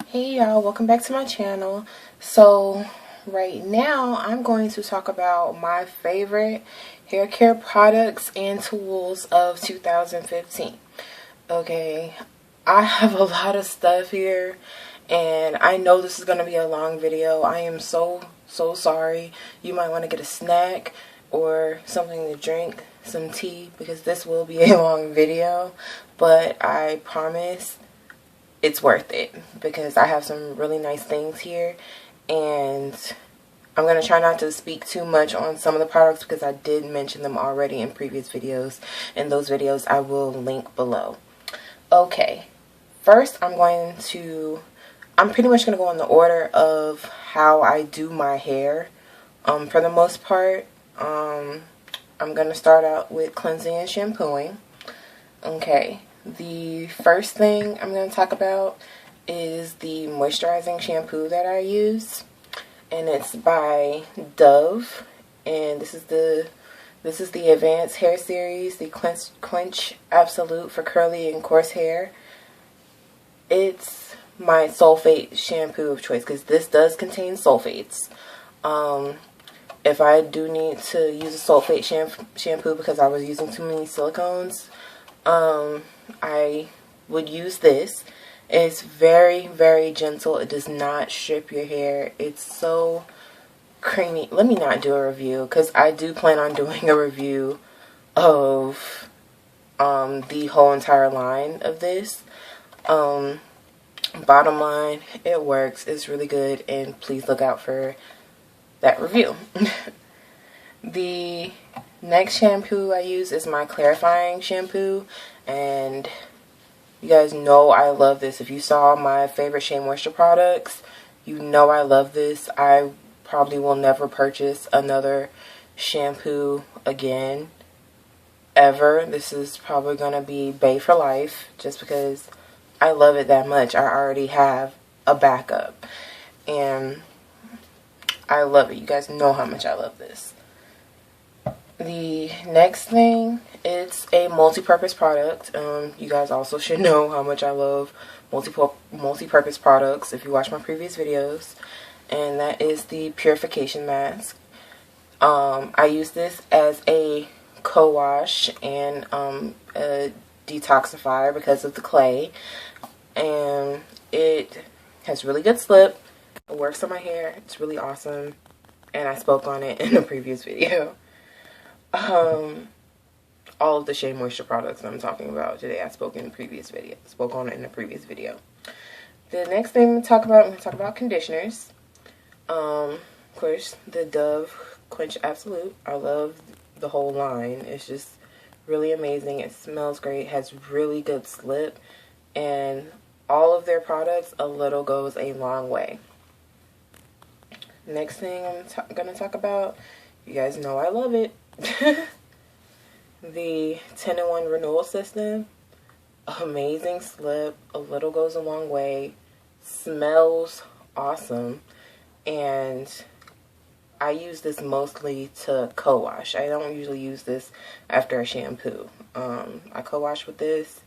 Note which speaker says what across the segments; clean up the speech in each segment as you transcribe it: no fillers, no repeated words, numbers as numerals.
Speaker 1: Hey y'all, welcome back to my channel. So right now I'm going to talk about my favorite hair care products and tools of 2015. Okay, I have a lot of stuff here and I know this is going to be a long video. I am so sorry. You might want to get a snack or something to drink, some tea, because this will be a long video, but I promise it's worth it because I have some really nice things here, and I'm going to try not to speak too much on some of the products because I did mention them already in previous videos, and those videos I will link below. Okay, first I'm pretty much going to go in the order of how I do my hair. For the most part, I'm going to start out with cleansing and shampooing. Okay. The first thing I'm going to talk about is the moisturizing shampoo that I use, and it's by Dove, and this is the Advanced Hair Series, the Quench Absolute for curly and coarse hair. It's my sulfate shampoo of choice because this does contain sulfates. If I do need to use a sulfate shampoo because I was using too many silicones, I would use this. It's very gentle. It does not strip your hair. It's so creamy. Let me not do a review because I do plan on doing a review of the whole entire line of this. Bottom line, it works. It's really good, and please look out for that review. The next shampoo I use is my clarifying shampoo, and you guys know I love this. If you saw my favorite Shea Moisture products, you know I love this. I probably will never purchase another shampoo again, ever. This is probably going to be Bae for life, just because I love it that much. I already have a backup, and I love it. You guys know how much I love this. The next thing, it's a multi-purpose product. You guys also should know how much I love multi-purpose products if you watch my previous videos, and that is the purification mask. I use this as a co-wash and a detoxifier because of the clay, and it has really good slip. It works on my hair. It's really awesome, and I spoke on it in a previous video. All of the Shea Moisture products I'm talking about today, I spoke on it in a previous video. The next thing I'm going to talk about conditioners. Of course, the Dove Quench Absolute. I love the whole line. It's just really amazing. It smells great, has really good slip, and all of their products, a little goes a long way. Next thing I'm going to talk about, you guys know I love it. The 10-in-1 renewal system. Amazing slip, a little goes a long way, smells awesome, and I use this mostly to co-wash. I don't usually use this after a shampoo. I co-wash with this.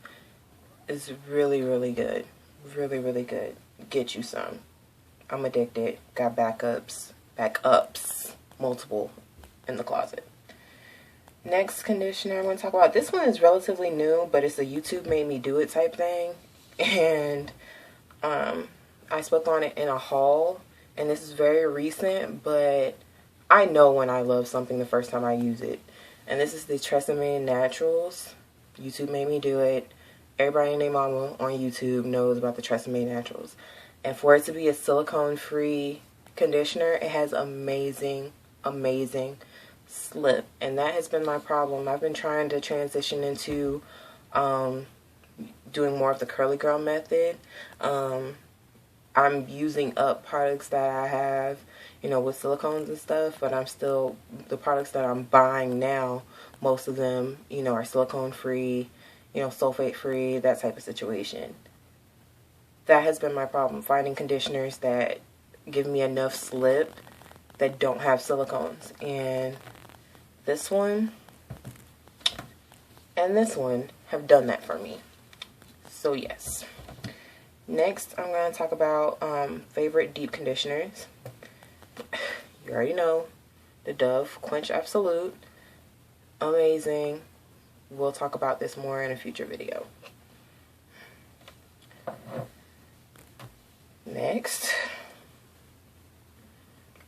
Speaker 1: It's really good. Really good. Get you some. I'm addicted. Got backups, multiple in the closet. Next conditioner I'm going to talk about. This one is relatively new, but it's a YouTube made me do it type thing. And I spoke on it in a haul. And this is very recent, but I know when I love something the first time I use it. And this is the Tresemme Naturals. YouTube made me do it. Everybody and their mama on YouTube knows about the Tresemme Naturals. And for it to be a silicone-free conditioner, it has amazing slip, and that has been my problem. I've been trying to transition into doing more of the curly girl method. I'm using up products that I have, with silicones and stuff, but the products that I'm buying now, most of them, are silicone free, sulfate free, that type of situation. That has been my problem, finding conditioners that give me enough slip that don't have silicones, and this one and this one have done that for me. So yes. Next, I'm going to talk about favorite deep conditioners. You already know the Dove Quench Absolute. Amazing. We'll talk about this more in a future video. Next,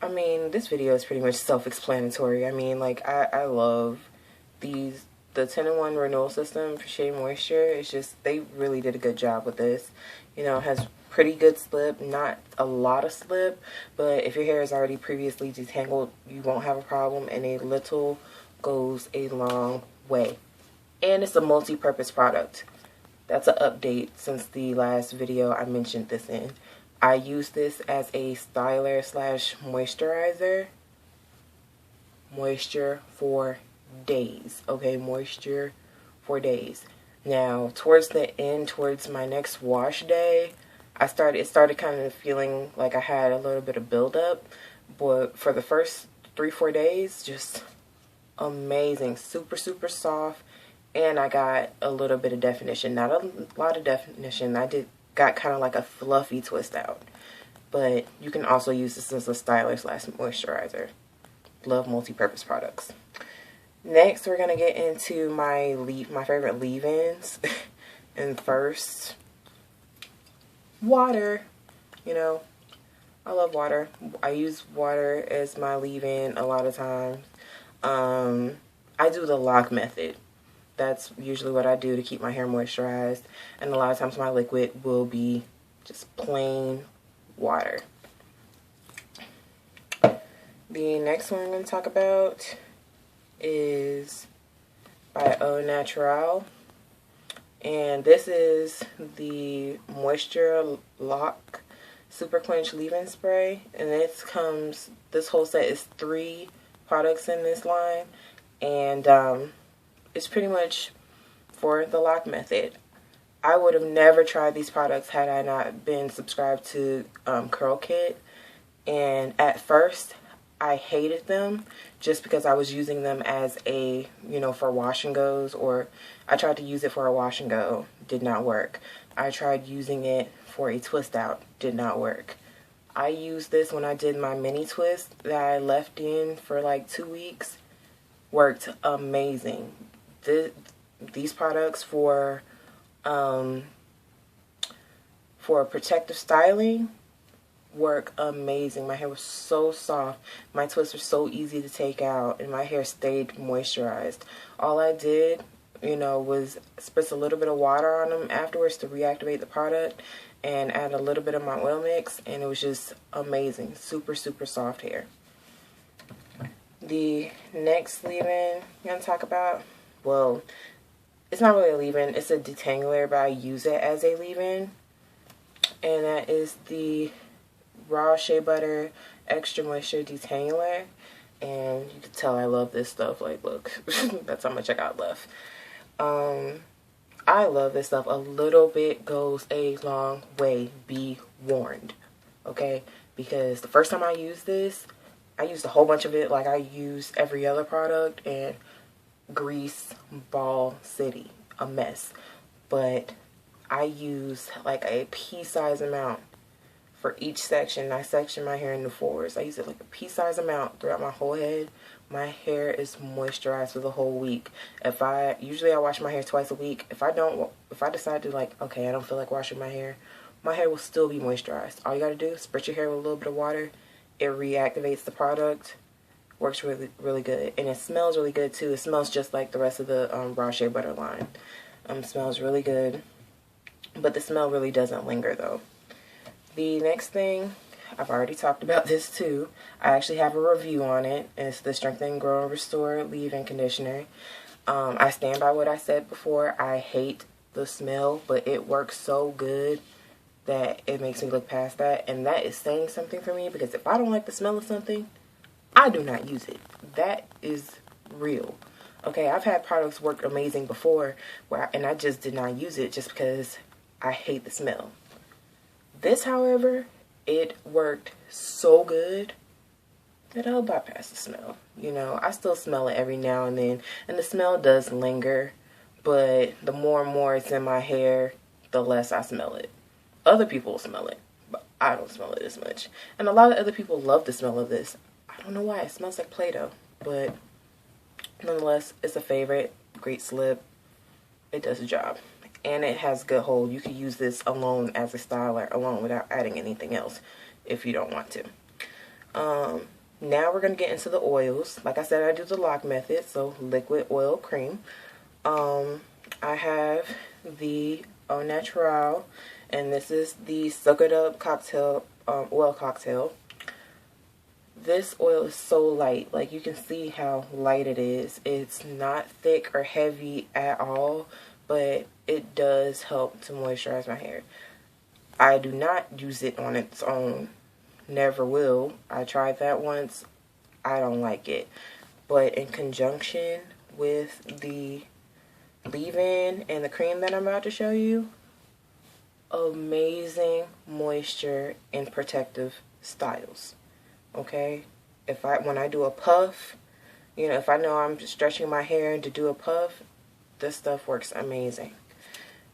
Speaker 1: I mean, this video is pretty much self-explanatory. I mean, like, I love the 10-in-1 renewal system for Shea Moisture. It's just, they really did a good job with this. You know, it has pretty good slip, not a lot of slip, but if your hair is already previously detangled, you won't have a problem, and a little goes a long way. And it's a multi-purpose product. That's an update since the last video I mentioned this in. I use this as a styler slash moisturizer. Moisture for days. Okay, moisture for days. Now, towards the end, towards my next wash day, it started kind of feeling like I had a little bit of buildup. But for the first 3-4 days, just amazing. Super, super soft. And I got a little bit of definition. Not a lot of definition. Got kind of like a fluffy twist out. But you can also use this as a styler slash moisturizer. Love multi-purpose products. Next, we're going to get into my favorite leave-ins. And first, water. You know, I love water. I use water as my leave-in a lot of times. I do the lock method. That's usually what I do to keep my hair moisturized. And a lot of times my liquid will be just plain water. The next one I'm going to talk about is by Unnatural. And this is the Moisture Lock Super Quench Leave-In Spray. And this whole set is 3 products in this line. And it's pretty much for the lock method. I would have never tried these products had I not been subscribed to Curl Kit. And at first, I hated them just because I was using them as a, for wash and goes, or I tried to use it for a wash and go, did not work. I tried using it for a twist out, did not work. I used this when I did my mini twist that I left in for like 2 weeks. Worked amazing. These products for protective styling work amazing. My hair was so soft. My twists were so easy to take out, and my hair stayed moisturized. All I did, was spritz a little bit of water on them afterwards to reactivate the product and add a little bit of my oil mix, and it was just amazing. Super, super soft hair. The next leave-in I'm going to talk about, well, it's not really a leave-in, it's a detangler, but I use it as a leave-in. And that is the Raw Shea Butter Extra Moisture Detangler. And you can tell I love this stuff. Like, look, that's how much I got left. I love this stuff. A little bit goes a long way. Be warned. Okay? Because the first time I used this, I used a whole bunch of it like I use every other product, and grease ball city, a mess. But I use like a pea-size amount for each section. I section my hair into 4s. I use it like a pea-size amount throughout my whole head. My hair is moisturized for the whole week. Usually I wash my hair twice a week. If I decide to, like, okay, I don't feel like washing my hair will still be moisturized. All you gotta do is spritz your hair with a little bit of water. It reactivates the product. Works really, really good. And it smells really good too. It smells just like the rest of the Raw Shea Butter line. Smells really good. But the smell really doesn't linger though. The next thing, I've already talked about this too. I actually have a review on it. It's the Strengthen, Grow, and Restore Leave-In Conditioner. I stand by what I said before. I hate the smell, but it works so good that it makes me look past that. And that is saying something for me, because if I don't like the smell of something, I do not use it. That is real. Okay, I've had products work amazing before, and I just did not use it just because I hate the smell. This, however, it worked so good that I'll bypass the smell. I still smell it every now and then, and the smell does linger, but the more and more it's in my hair, the less I smell it. Other people smell it, but I don't smell it as much. And a lot of other people love the smell of this. I don't know why. It smells like Play-Doh, but nonetheless, it's a favorite. Great slip. It does the job. And it has good hold. You can use this alone as a styler, alone, without adding anything else if you don't want to. Now we're going to get into the oils. Like I said, I do the lock method, so liquid, oil, cream. I have the Unnatural, and this is the Sugared Up cocktail, oil cocktail. This oil is so light. Like, you can see how light it is. It's not thick or heavy at all, but it does help to moisturize my hair. I do not use it on its own. Never will. I tried that once. I don't like it. But in conjunction with the leave-in and the cream that I'm about to show you, amazing moisture and protective styles. Okay? When I do a puff, you know, if I know I'm stretching my hair to do a puff, this stuff works amazing.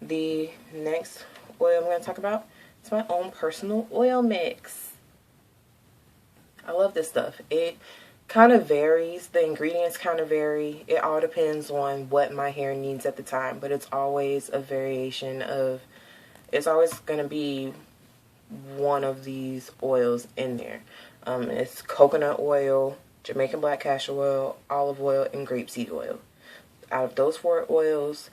Speaker 1: The next oil I'm going to talk about is my own personal oil mix. I love this stuff. It kind of varies. The ingredients kind of vary. It all depends on what my hair needs at the time, but it's always a variation of, it's always going to be one of these oils in there. It's coconut oil, Jamaican black castor oil, olive oil, and grapeseed oil. Out of those 4 oils,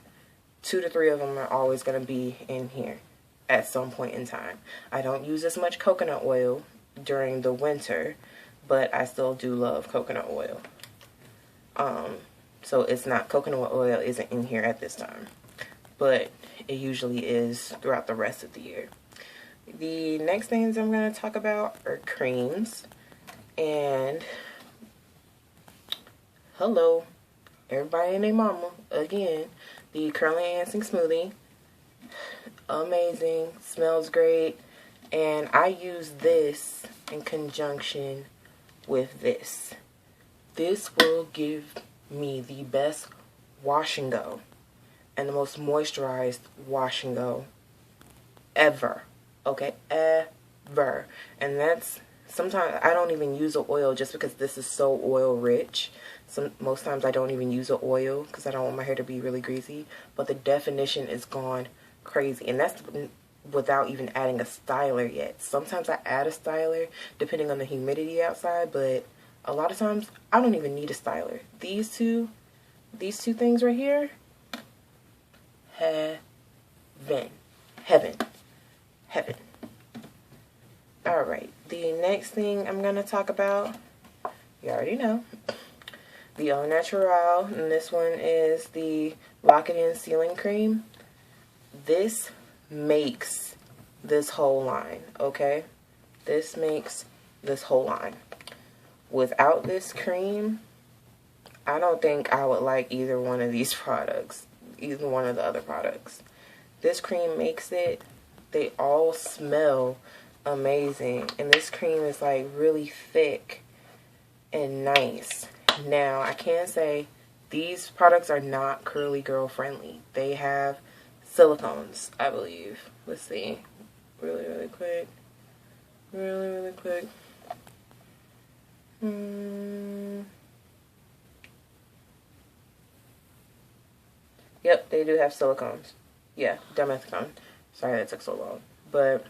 Speaker 1: 2 to 3 of them are always going to be in here at some point in time. I don't use as much coconut oil during the winter, but I still do love coconut oil. So it's not, coconut oil isn't in here at this time, but it usually is throughout the rest of the year. The next things I'm going to talk about are creams. And hello, everybody and their mama, again, the Curly Enhancing Smoothie. Amazing, smells great, and I use this in conjunction with this. This will give me the best wash and go and the most moisturized wash and go ever. Okay, ever. And that's, sometimes I don't even use an oil just because this is so oil rich. Most times I don't even use an oil because I don't want my hair to be really greasy, but the definition is gone crazy, and that's without even adding a styler yet. Sometimes I add a styler depending on the humidity outside, but a lot of times I don't even need a styler. These two things right here, heaven. Alright, the next thing I'm going to talk about, you already know, the Unnatural, and this one is the Lock It In Sealing Cream. This makes this whole line, okay? This makes this whole line. Without this cream, I don't think I would like either one of these products, either one of the other products. This cream makes it, they all smell amazing, and this cream is like really thick and nice. Now, I can say these products are not curly girl friendly. They have silicones, I believe. Let's see. Really quick. Really quick. Yep, they do have silicones. Yeah, dimethicone. Sorry that took so long. But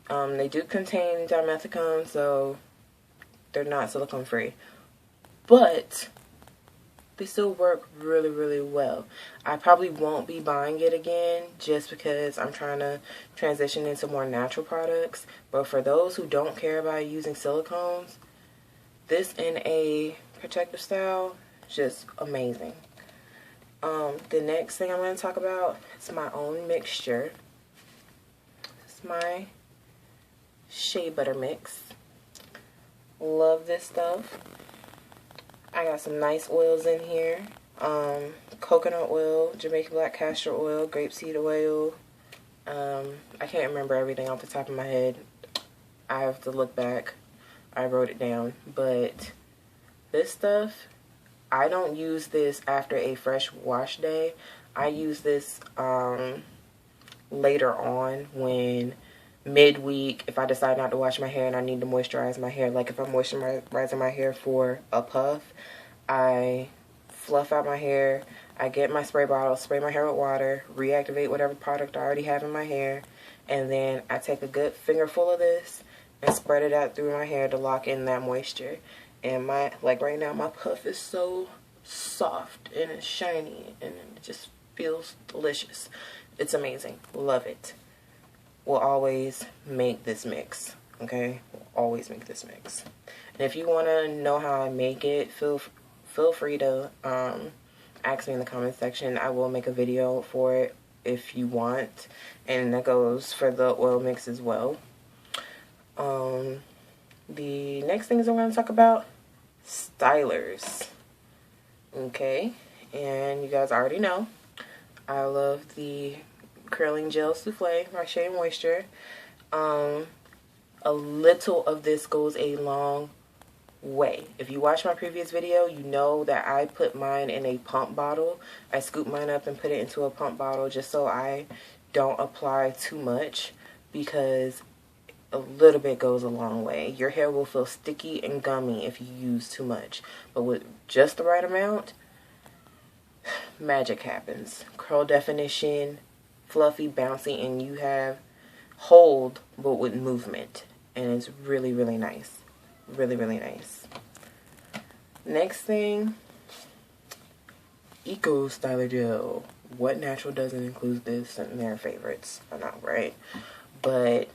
Speaker 1: they do contain dimethicone, so they're not silicone free. But they still work really well. I probably won't be buying it again just because I'm trying to transition into more natural products. But for those who don't care about using silicones, this in a protective style, just amazing. The next thing I'm going to talk about is my own mixture. It's my Shea Butter mix. Love this stuff. I got some nice oils in here. Coconut oil, Jamaican black castor oil, grapeseed oil. I can't remember everything off the top of my head. I have to look back. I wrote it down. But this stuff, I don't use this after a fresh wash day. I use this later on when midweek, if I decide not to wash my hair and I need to moisturize my hair. Like if I'm moisturizing my hair for a puff, I fluff out my hair, I get my spray bottle, spray my hair with water, reactivate whatever product I already have in my hair, and then I take a good fingerful of this and spread it out through my hair to lock in that moisture. And like right now, my puff is so soft and it's shiny and it just feels delicious. It's amazing. Love it. We'll always make this mix, okay? We'll always make this mix. And if you want to know how I make it, feel free to ask me in the comment section. I will make a video for it if you want, and that goes for the oil mix as well. The next things I'm going to talk about, stylers. Okay, and you guys already know I love the curling gel souffle by Shea Moisture. A little of this goes a long way. If you watch my previous video, you know that I put mine in a pump bottle. I scoop mine up and put it into a pump bottle just so I don't apply too much, because a little bit goes a long way. Your hair will feel sticky and gummy if you use too much, but with just the right amount, magic happens. Curl definition, fluffy, bouncy, and you have hold but with movement, and it's really, really nice. Really, really nice. Next thing, Eco Styler Gel. What Natural doesn't include this in their favorites? I know, right? But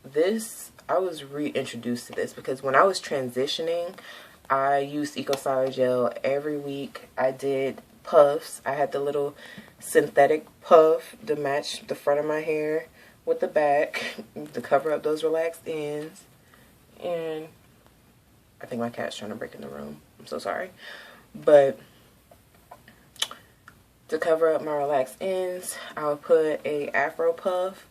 Speaker 1: this, I was reintroduced to this because when I was transitioning, I used Eco Styler Gel every week. I did puffs. I had the little synthetic puff to match the front of my hair with the back to cover up those relaxed ends. And I think my cat's trying to break in the room. I'm so sorry. But to cover up my relaxed ends, I would put a afro puff.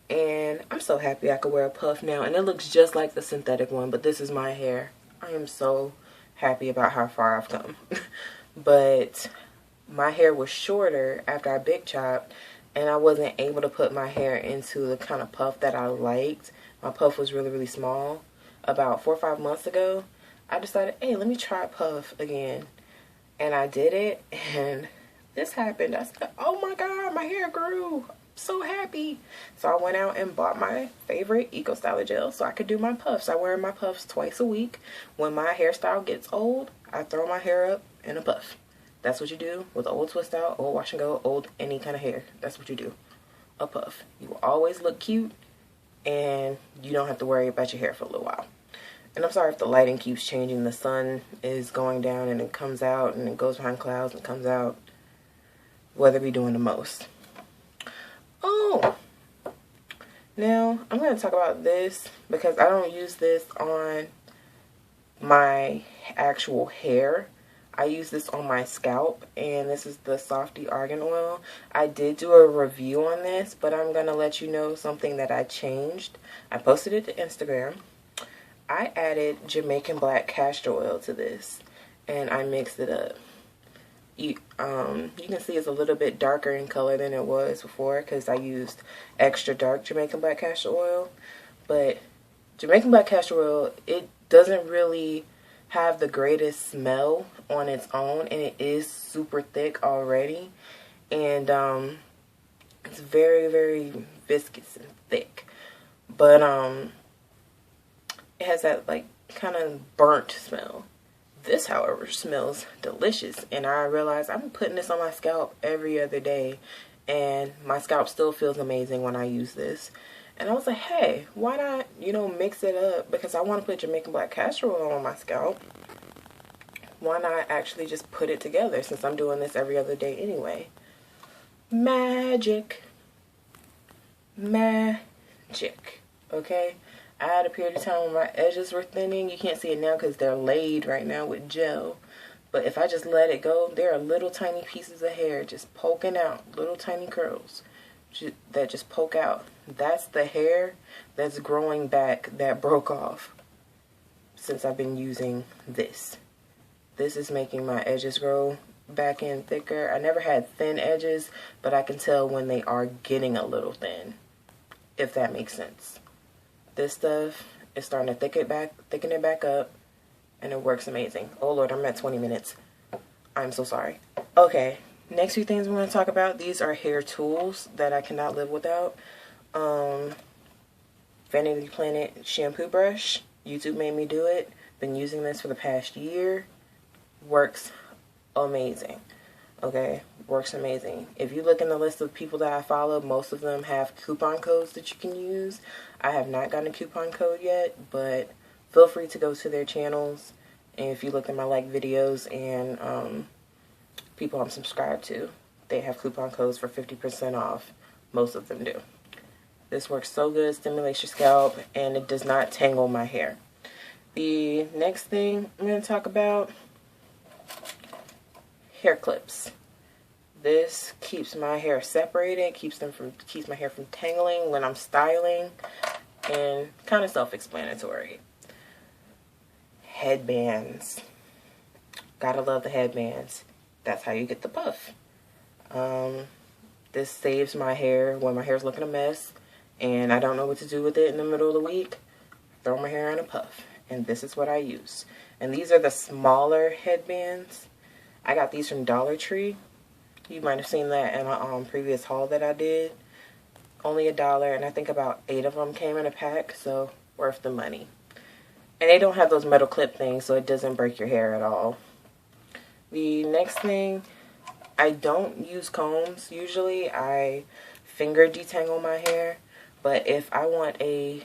Speaker 1: And I'm so happy I could wear a puff now. And it looks just like the synthetic one, but this is my hair. I am so happy about how far I've come. But my hair was shorter after I big chopped, and I wasn't able to put my hair into the kind of puff that I liked. My puff was really, really small. About 4 or 5 months ago, I decided, hey, let me try puff again. And I did it, and this happened. I said, oh my God, my hair grew. I'm so happy. So I went out and bought my favorite Eco Styler Gel so I could do my puffs. I wear my puffs twice a week. When my hairstyle gets old, I throw my hair up in a puff. That's what you do with old twist out, old wash and go, old any kind of hair. That's what you do. A puff. You will always look cute, and you don't have to worry about your hair for a little while. And I'm sorry if the lighting keeps changing. The sun is going down and it comes out and it goes behind clouds and comes out. Weather be doing the most. Oh, now I'm going to talk about this because I don't use this on my actual hair. I use this on my scalp, and this is the Softy Argan Oil. I did do a review on this, but I'm going to let you know something that I changed. I posted it to Instagram. I added Jamaican black castor oil to this, and I mixed it up. You can see it's a little bit darker in color than it was before because I used extra dark Jamaican black castor oil. But Jamaican black castor oil, it doesn't really have the greatest smell on its own, and it is super thick already, and it's very, very viscous and thick, but it has that like kind of burnt smell. This, however, smells delicious, and I realized I'm putting this on my scalp every other day, and my scalp still feels amazing when I use this. And I was like, hey, why not, you know, mix it up? Because I want to put Jamaican black castor oil on my scalp. Why not actually just put it together since I'm doing this every other day anyway? Magic. Magic. Okay? I had a period of time when my edges were thinning. You can't see it now because they're laid right now with gel. But if I just let it go, there are little tiny pieces of hair just poking out. Little tiny curls that just poke out. That's the hair that's growing back that broke off since I've been using this. This is making my edges grow back in thicker. I never had thin edges, but I can tell when they are getting a little thin, if that makes sense. This stuff is starting to thicken it back up, and it works amazing. Oh Lord, I'm at 20 minutes. I'm so sorry. Okay, next few things we're going to talk about. These are hair tools that I cannot live without. Vanity Planet shampoo brush. YouTube made me do it. Been using this for the past year. Works amazing. Okay, works amazing. If you look in the list of people that I follow, most of them have coupon codes that you can use. I have not gotten a coupon code yet, but feel free to go to their channels. And if you look at my like videos and people I'm subscribed to, they have coupon codes for 50% off. Most of them do. This works so good, stimulates your scalp, and it does not tangle my hair. The next thing I'm going to talk about, hair clips. This keeps my hair separated, keeps my hair from tangling when I'm styling, and kind of self-explanatory. Headbands. Gotta love the headbands. That's how you get the puff. This saves my hair when my hair's looking a mess and I don't know what to do with it in the middle of the week. Throw my hair in a puff, and this is what I use. And these are the smaller headbands. I got these from Dollar Tree. You might have seen that in a previous haul that I did. Only $1, and I think about 8 of them came in a pack, so worth the money. And they don't have those metal clip things, so it doesn't break your hair at all. The next thing, I don't use combs usually. I finger detangle my hair, but if I want a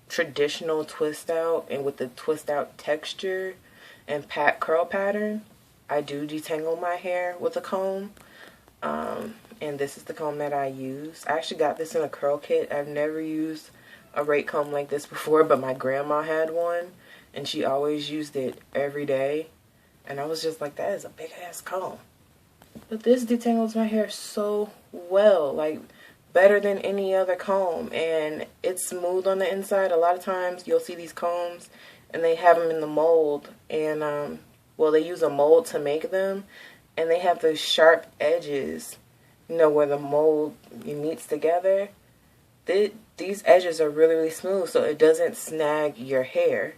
Speaker 1: traditional twist out and with the twist out texture and curl pattern, I do detangle my hair with a comb. And this is the comb that I use. I actually got this in a curl kit. I've never used a rake comb like this before, but my grandma had one and she always used it every day. And I was just like, that is a big ass comb. But this detangles my hair so well, like better than any other comb, and it's smooth on the inside. A lot of times you'll see these combs and they have them in the mold, and well, they use a mold to make them, and they have those sharp edges, you know, where the mold meets together. These edges are really, really smooth, so it doesn't snag your hair.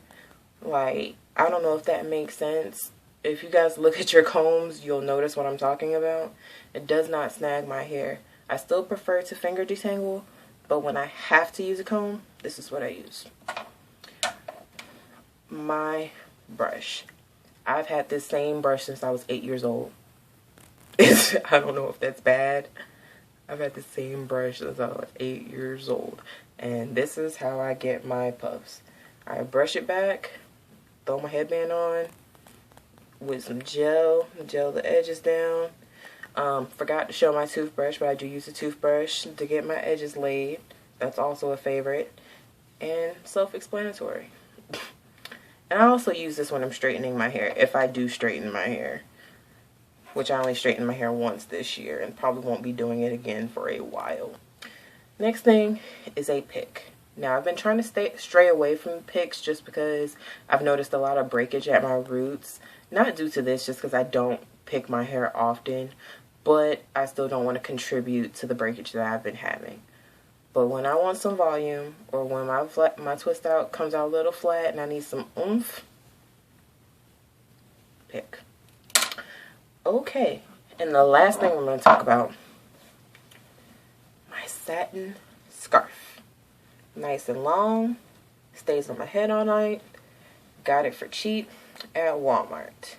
Speaker 1: Like, I don't know if that makes sense. If you guys look at your combs, you'll notice what I'm talking about. It does not snag my hair. I still prefer to finger detangle, but when I have to use a comb, this is what I use. My brush. I've had this same brush since I was 8 years old. I don't know if that's bad. I've had the same brush since I was 8 years old. And this is how I get my puffs. I brush it back, throw my headband on with some gel the edges down. Forgot to show my toothbrush, but I do use a toothbrush to get my edges laid. That's also a favorite. And self-explanatory. And I also use this when I'm straightening my hair, if I do straighten my hair. Which I only straightened my hair once this year and probably won't be doing it again for a while. Next thing is a pick. Now, I've been trying to stray away from picks just because I've noticed a lot of breakage at my roots. Not due to this, just because I don't pick my hair often, but I still don't want to contribute to the breakage that I've been having. But when I want some volume, or when my twist out comes out a little flat and I need some oomph, pick. Okay, and the last thing I'm going to talk about, my satin scarf. Nice and long, stays on my head all night. Got it for cheap at Walmart.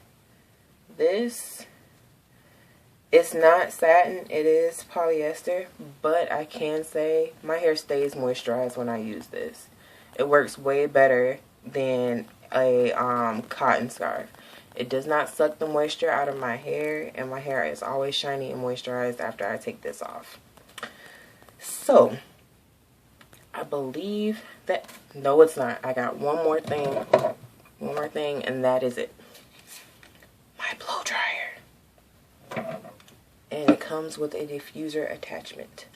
Speaker 1: This, it's not satin, it is polyester, but I can say my hair stays moisturized when I use this. It works way better than a cotton scarf. It does not suck the moisture out of my hair, and my hair is always shiny and moisturized after I take this off. So, I believe that, no it's not. I got one more thing, and that is it. My blow dryer. And it comes with a diffuser attachment.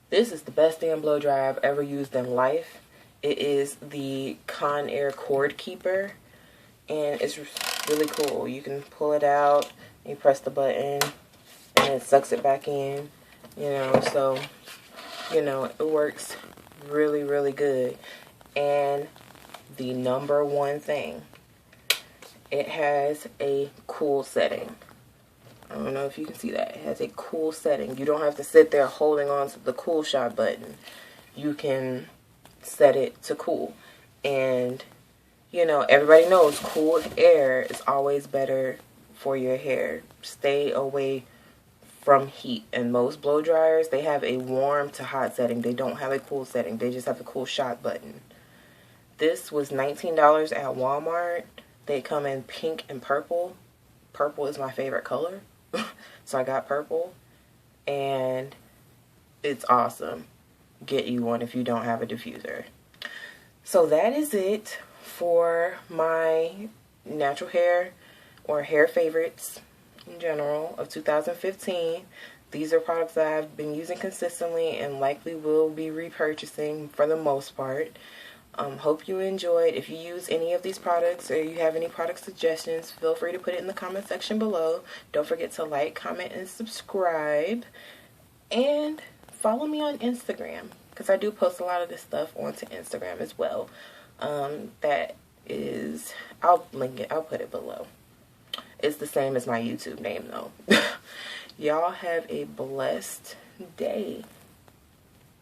Speaker 1: This is the best damn blow dryer I've ever used in life. It is the Conair Cord Keeper, and it's really cool. You can pull it out, you press the button, and it sucks it back in, you know, so, you know, it works really, really good. And the number one thing, it has a cool setting. I don't know if you can see that. It has a cool setting. You don't have to sit there holding on to the cool shot button. You can set it to cool. And, you know, everybody knows cool air is always better for your hair. Stay away from heat. And most blow dryers, they have a warm to hot setting. They don't have a cool setting. They just have a cool shot button. This was $19 at Walmart. They come in pink and purple. Purple is my favorite color. So I got purple. And it's awesome. Get you one if you don't have a diffuser. So that is it for my natural hair or hair favorites in general of 2015. These are products that I've been using consistently and likely will be repurchasing for the most part. Hope you enjoyed. If you use any of these products or you have any product suggestions, feel free to put it in the comment section below. Don't forget to like, comment, and subscribe. And follow me on Instagram, because I do post a lot of this stuff onto Instagram as well. That is, I'll link it, I'll put it below. It's the same as my YouTube name though. Y'all have a blessed day.